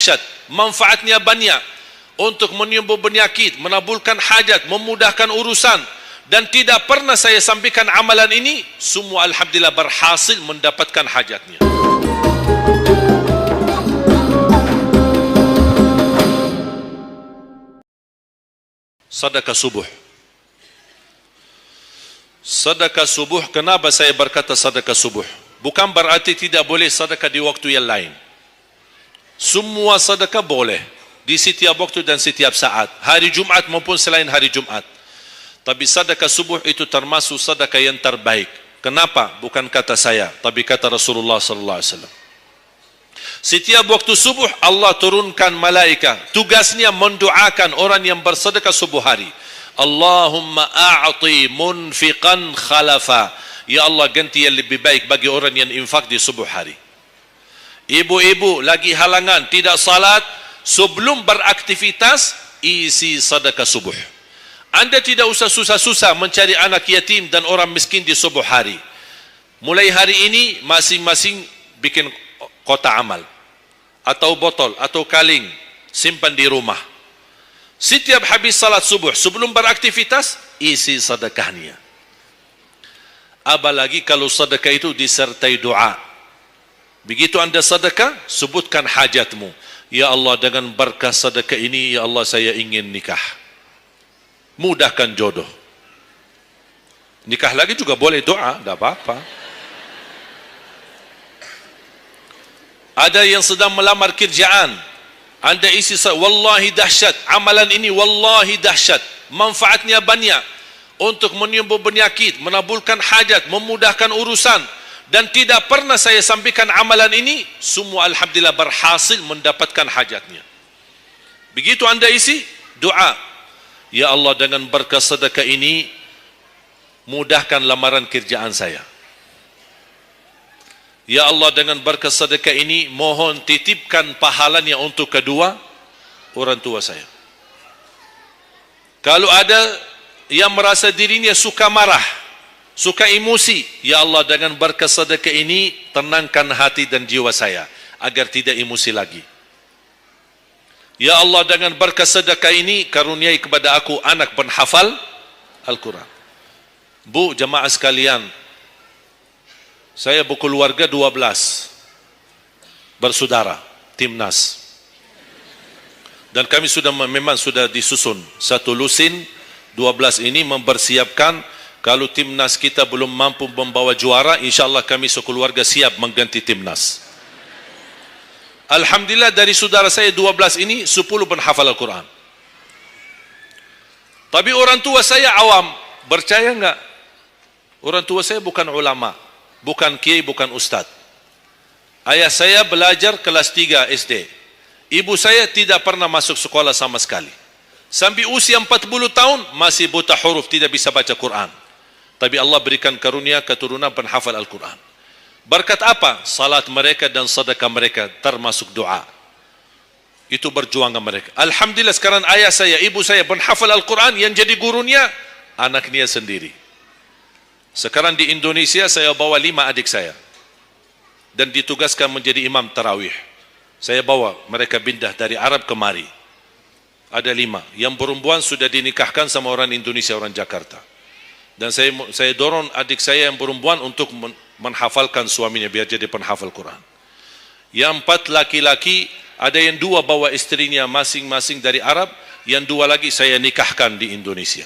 dahsyat, manfaatnya banyak untuk menyembuh penyakit, menabulkan hajat, memudahkan urusan, dan tidak pernah saya sampaikan amalan ini, semua alhamdulillah berhasil mendapatkan hajatnya. Sedekah subuh. Sedekah subuh, kenapa saya berkata sedekah subuh? Bukan berarti tidak boleh sedekah di waktu yang lain. Semua sedekah boleh di setiap waktu dan setiap saat, hari Jumat maupun selain hari Jumat. Tapi sedekah subuh itu termasuk sedekah yang terbaik. Kenapa? Bukan kata saya, tapi kata Rasulullah sallallahu alaihi wasallam. Setiap waktu subuh Allah turunkan malaikat, tugasnya mendoakan orang yang bersedekah subuh hari. Allahumma a'ti munfiqan khalafa. Ya Allah, ganti yang lebih baik bagi orang yang infak di subuh hari. Ibu-ibu lagi halangan tidak salat, sebelum beraktivitas isi sedekah subuh. Anda tidak usah susah-susah mencari anak yatim dan orang miskin di subuh hari. Mulai hari ini masing-masing bikin kotak amal atau botol atau kaleng, simpan di rumah. Setiap habis salat subuh sebelum beraktivitas isi sedekahnya. Apalagi kalau sedekah itu disertai doa. Begitu anda sedekah, sebutkan hajatmu. Ya Allah, dengan berkah sedekah ini, ya Allah, saya ingin nikah. Mudahkan jodoh. Nikah lagi juga boleh doa, tidak apa-apa. Ada yang sedang melamar kerjaan, anda isi, wallahi dahsyat, amalan ini wallahi dahsyat, manfaatnya banyak untuk menyembuh penyakit, menabulkan hajat, memudahkan urusan, dan tidak pernah saya sampaikan amalan ini, semua alhamdulillah berhasil mendapatkan hajatnya. Begitu anda isi, doa, ya Allah, dengan berkah sedekah ini mudahkan lamaran kerjaan saya. Ya Allah, dengan berkah sedekah ini mohon titipkan pahalanya untuk kedua orang tua saya. Kalau ada yang merasa dirinya suka marah, suka emosi, ya Allah, dengan berkah sedekah ini tenangkan hati dan jiwa saya agar tidak emosi lagi. Ya Allah, dengan berkah sedekah ini karuniai kepada aku anak penghafal Al-Quran. Bu, jemaah sekalian, saya berkeluarga 12 bersaudara, timnas. Dan kami memang sudah disusun satu lusin, 12 ini mempersiapkan kalau timnas kita belum mampu membawa juara, insyaAllah kami sekeluarga siap mengganti timnas. Alhamdulillah dari saudara saya 12 ini 10 penghafal Al-Quran. Tapi orang tua saya awam, percaya enggak? Orang tua saya bukan ulama, bukan kiai, bukan ustaz. Ayah saya belajar kelas 3 SD. Ibu saya tidak pernah masuk sekolah sama sekali. Sampai usia 40 tahun masih buta huruf, tidak bisa baca Quran. Tapi Allah berikan karunia keturunan penghafal Al-Quran. Berkat apa? Salat mereka dan sedekah mereka, termasuk doa. Itu perjuangan mereka. Alhamdulillah sekarang ayah saya, ibu saya penghafal Al-Quran, yang jadi gurunya anaknya sendiri. Sekarang di Indonesia saya bawa 5 adik saya dan ditugaskan menjadi imam tarawih. Saya bawa mereka pindah dari Arab kemari. Ada 5. Yang perempuan sudah dinikahkan sama orang Indonesia, orang Jakarta. Dan saya dorong adik saya yang perempuan untuk menghafalkan suaminya biar jadi penghafal Quran. Yang 4 laki-laki, ada yang 2 bawa istrinya masing-masing dari Arab, yang 2 lagi saya nikahkan di Indonesia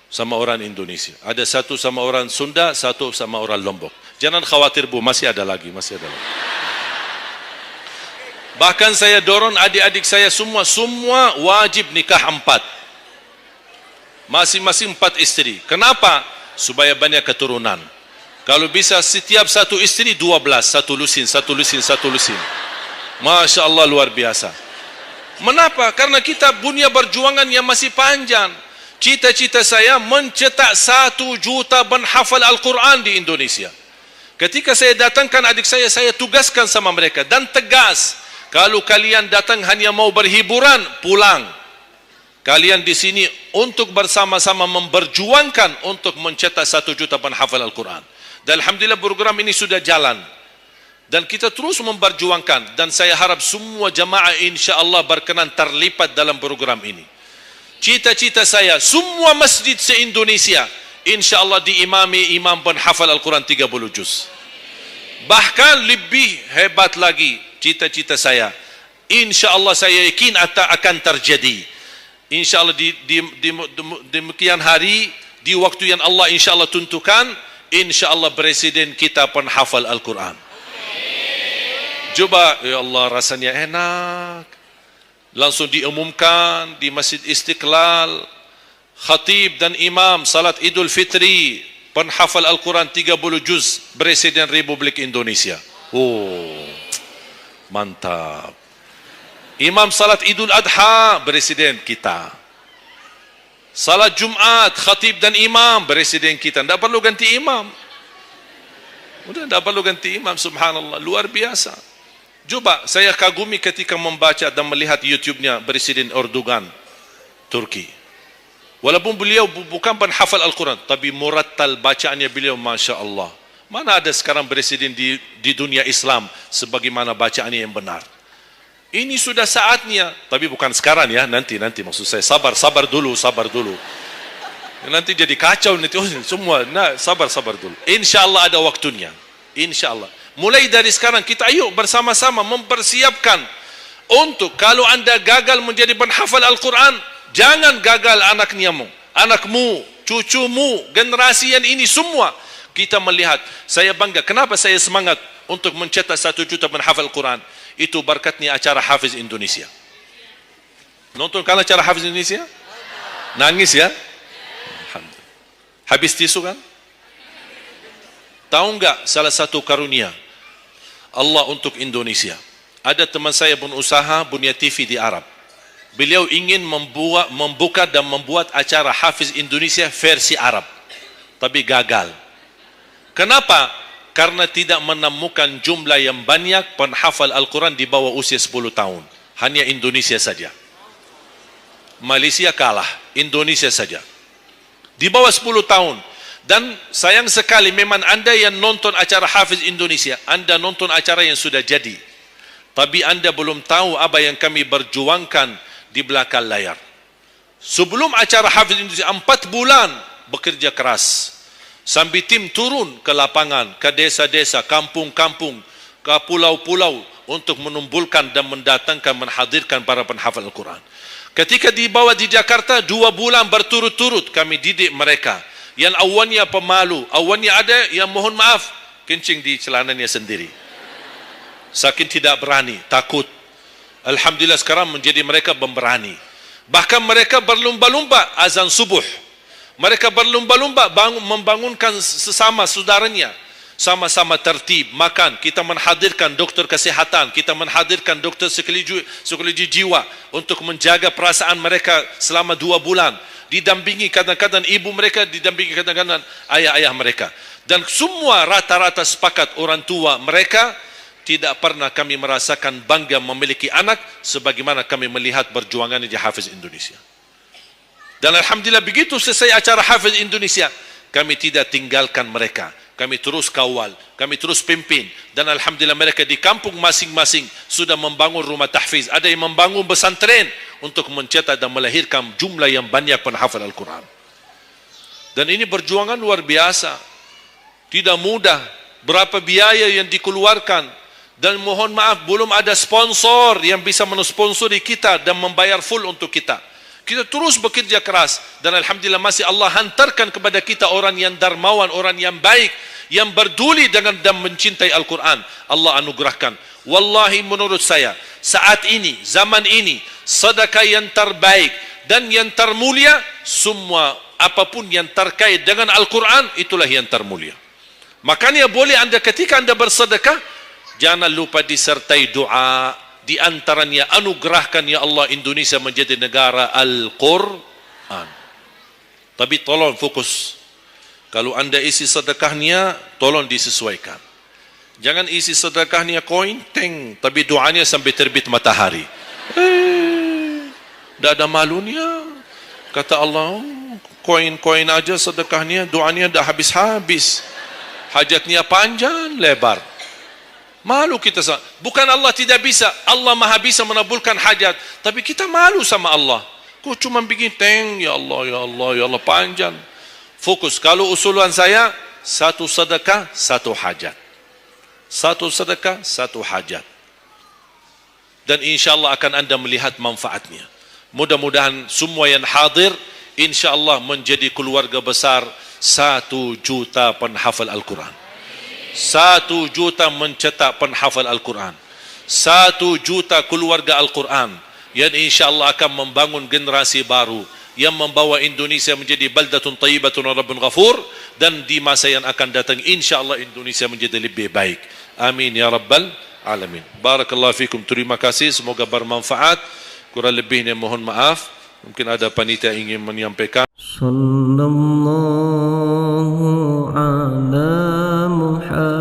sama orang Indonesia. Ada 1 sama orang Sunda, 1 sama orang Lombok. Jangan khawatir Bu, masih ada lagi. Bahkan saya dorong adik-adik saya semua wajib nikah 4. Masing-masing 4 istri. Kenapa? Supaya banyak keturunan. Kalau bisa setiap satu istri 12, satu lusin. Masya Allah, luar biasa. Mengapa? Karena kita punya perjuangan yang masih panjang. Cita-cita saya mencetak 1 juta penghafal Al-Quran di Indonesia. Ketika saya datangkan adik saya tugaskan sama mereka dan tegas, kalau kalian datang hanya mau berhiburan, pulang. Kalian di sini untuk bersama-sama memperjuangkan untuk mencetak 1 juta penghafal Al-Quran. Dan alhamdulillah program ini sudah jalan. Dan kita terus memperjuangkan, dan saya harap semua jamaah insya-Allah berkenan terlibat dalam program ini. Cita-cita saya, semua masjid se-Indonesia insya-Allah diimami imam penghafal Al-Quran 30 juz. Bahkan lebih hebat lagi cita-cita saya, insya-Allah saya yakin akan terjadi. Insya-Allah di demikian hari, di waktu yang Allah insya-Allah tentukan, insya-Allah presiden kita penghafal Al-Quran. Coba, ya Allah, rasanya enak. Langsung diumumkan di Masjid Istiqlal, khatib dan imam salat Idul Fitri, penghafal Al-Quran 30 juz, Presiden Republik Indonesia. Oh, mantap. Imam salat Idul Adha, Presiden kita. Salat Jumat, khatib dan imam, Presiden kita. Tidak perlu ganti imam. Udah, tidak perlu ganti imam, subhanallah, luar biasa. Coba, saya kagumi ketika membaca dan melihat YouTube-nya Presiden Erdogan, Turki. Walaupun beliau bukan penghafal Al-Quran, tapi murattal bacaannya beliau, Masya Allah. Mana ada sekarang presiden di dunia Islam sebagaimana bacaannya yang benar. Ini sudah saatnya, tapi bukan sekarang ya, nanti maksud saya, sabar dulu. Nanti jadi kacau nanti, semua, sabar dulu. Insya Allah ada waktunya, insya Allah. Mulai dari sekarang kita ayo bersama-sama mempersiapkan untuk kalau anda gagal menjadi penghafal Al-Quran, jangan gagal anakmu, cucumu, generasi yang ini semua. Kita melihat, saya bangga, kenapa saya semangat untuk mencetak 1 juta penghafal Al-Quran? Itu berkatnya acara Hafiz Indonesia. Nonton kan acara Hafiz Indonesia? Nangis ya? Habis tisu kan? Tahu enggak salah satu karunia Allah untuk Indonesia? Ada teman saya berusaha punya TV di Arab. Beliau ingin membuka dan membuat acara Hafiz Indonesia versi Arab, tapi gagal. Kenapa? Karena tidak menemukan jumlah yang banyak penghafal Al-Quran di bawah usia 10 tahun. Hanya Indonesia saja. Malaysia kalah, Indonesia saja. Di bawah 10 tahun. Dan sayang sekali, memang anda yang nonton acara Hafiz Indonesia, anda nonton acara yang sudah jadi, tapi anda belum tahu apa yang kami berjuangkan di belakang layar. Sebelum acara Hafiz Indonesia, 4 bulan bekerja keras, sambil tim turun ke lapangan, ke desa-desa, kampung-kampung, ke pulau-pulau, untuk menumbulkan dan mendatangkan, menghadirkan para penghafal Al-Quran. Ketika dibawa di Jakarta, 2 bulan berturut-turut kami didik mereka. Yang awalnya pemalu, awalnya ada yang mohon maaf, kencing di celananya sendiri, saking tidak berani, takut. Alhamdulillah sekarang menjadi mereka pemberani. Bahkan mereka berlumba-lumba azan subuh. Mereka berlumba-lumba membangunkan sesama saudaranya. Sama-sama tertib, makan. Kita menghadirkan dokter kesehatan, kita menghadirkan dokter psikologi jiwa untuk menjaga perasaan mereka selama 2 bulan. Didampingi kadang-kadang ibu mereka, didampingi kadang-kadang ayah-ayah mereka. Dan semua rata-rata sepakat orang tua mereka, tidak pernah kami merasakan bangga memiliki anak sebagaimana kami melihat perjuangan di Hafiz Indonesia. Dan alhamdulillah begitu selesai acara Hafiz Indonesia, kami tidak tinggalkan mereka. Kami terus kawal, kami terus pimpin, dan alhamdulillah mereka di kampung masing-masing sudah membangun rumah tahfiz. Ada yang membangun pesantren untuk mencetak dan melahirkan jumlah yang banyak penghafal Al-Quran. Dan ini perjuangan luar biasa, tidak mudah. Berapa biaya yang dikeluarkan, dan mohon maaf belum ada sponsor yang bisa mensponsori kita dan membayar full untuk kita. Kita terus bekerja keras, dan alhamdulillah masih Allah hantarkan kepada kita orang yang dermawan, orang yang baik, yang berduli dengan dan mencintai Al-Quran. Allah anugerahkan. Wallahi menurut saya, saat ini, zaman ini, sedekah yang terbaik dan yang termulia, semua apapun yang terkait dengan Al-Quran, itulah yang termulia. Makanya boleh anda ketika anda bersedekah, jangan lupa disertai doa. Di antaranya, anugerahkan ya Allah Indonesia menjadi negara Al-Quran. Tapi tolong fokus. Kalau anda isi sedekahnya, tolong disesuaikan. Jangan isi sedekahnya koin, teng, tapi doanya sampai terbit matahari. Tidak ada malunya. Kata Allah, koin-koin aja sedekahnya, doanya dah habis-habis. Hajatnya panjang, lebar. Malu kita sama. Bukan Allah tidak bisa. Allah maha bisa menabulkan hajat. Tapi kita malu sama Allah. Kok cuma bikin teng, ya Allah, ya Allah, ya Allah, panjang. Fokus. Kalau usulan saya, satu sedekah, satu hajat. Satu sedekah, satu hajat. Dan insyaAllah akan anda melihat manfaatnya. Mudah-mudahan semua yang hadir, insyaAllah menjadi keluarga besar 1 juta penghafal Al-Quran. 1 juta mencetak penghafal Al-Quran. 1 juta keluarga Al-Quran yang insyaAllah akan membangun generasi baru yang membawa Indonesia menjadi baldatun tayyibatun wa rabbun ghafur, dan di masa yang akan datang insyaAllah Indonesia menjadi lebih baik. Amin ya rabbal alamin. Barakallahu fikum. Terima kasih, semoga bermanfaat. Kurang lebihnya mohon maaf. Mungkin ada panitia ingin menyampaikan. Sallallahu ala Muhammad